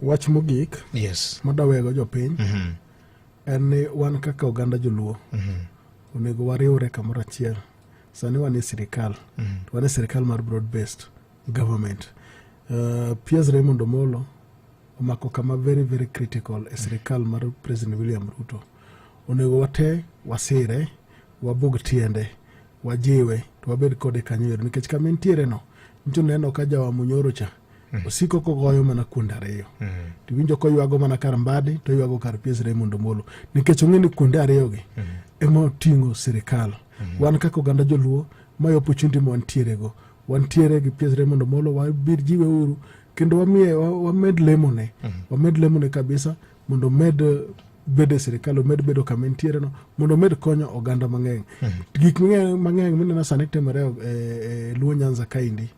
Wach mogik. Yes. Madawego jopiny. En ni wan kaka oganda joluo. Onego wariwre kamoro achiel. Sani wan e sirikal. Wan e sirikal mar broad based government. Piers Raymond Omolo omako kama very very critical e sirikal mar President William Ruto. Onego wate wasire, wabug tiende, wajiwe, to wabed kode kanyo nikech kama entiere no, nicho neno ka Jawa Munyoro cha osiko kogoyo mana kuonde ariyo. Tiwinjo ko ywago mana kar Mbadi to ywago kar Piers Raymond Omolo nikech ong'eni kuonde ariyo gi ema oting'o sirikal. Wan kaka oganda joluo ma opportunity mo wantiere go. Wantiere gi Piers Raymond Omolo, wabir jiwe uru kendo wamiye wamed lemone. Wamed lemone kabisa mondo med bede sirikal, med bedo kama entiere no, mondo med konyo oganda mang'eny. Gik mang'eny mineno sani timore e Luo Nyanza kaindi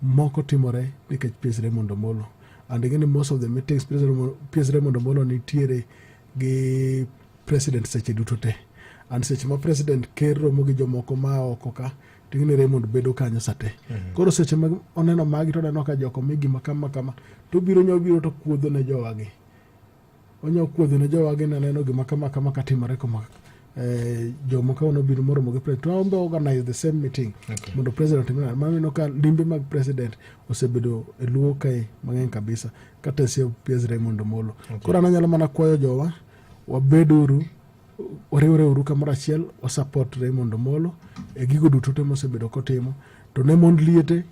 moko timore nikech Piers Raymond Omolo. And again, most of the meetings Piers Raymond Omolo nitiere gi president seche duto te. And seche ma president ker romo gi jomoko ma oko ka, ting'eni Raymond bedo kanyo sate. Koro seche ma oneno magi to oneno ka joko migi makama to biro to kuodho ne jowagi. Onyo kuodho ne jowagi neno gima kama katimore kama jomoko ono biro moromo gi president. To ombe organize the same meeting. Mondo president timina. Mamino ka limbe mag president osebedo e Luo kae mang'eny kabisa. Kata sio Piers Raymond Omolo. Koro ananyalo mana kwayo jowa wabeduru wariwre uru kamoro achiel support Raymond Omolo e gigo duto te mosebedo kotimo. To ne mond liete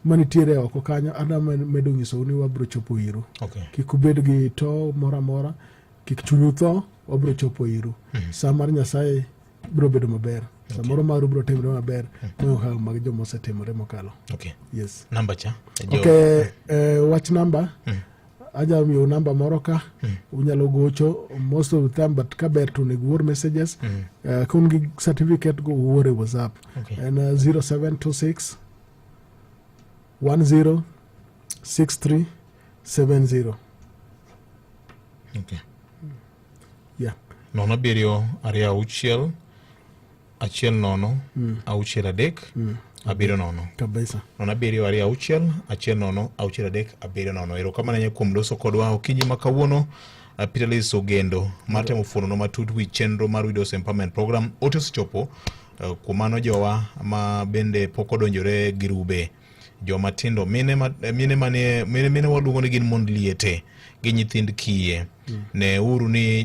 manitiere oko kanyo ana medo nyiso ni wabro chopo iru. Kik ubed gi to mora kik chunyu tho, wabro chopo iru. Sa mar Nyasaye bro bedo maber. Samoro maru bro timre maber. Moyo mag joma osetimore mokalo. Yes. Number cha. Watch number. Aja miyo namba moro ka unyalo gocho most of the time, but kaber to niguor messages kun gi certificate go uore WhatsApp and 0726 106370. Yeah. Nono birio aria uchiel achiel nono auchiel adek abiro nono kabisa. Nono birio aria uchiel achiel nono auchiel adek abiro nono. Erokamano ne kuom loso kodwa okinyi makawuono. Peter Liz Ogendo matemo fuono no matut wi chenro mar Widows Empowerment Program otis chopo kumano jowa ma bende poko donjore girube joma tindo mine waluongo ni gin mond liete gi nyithind kiye ne uru ni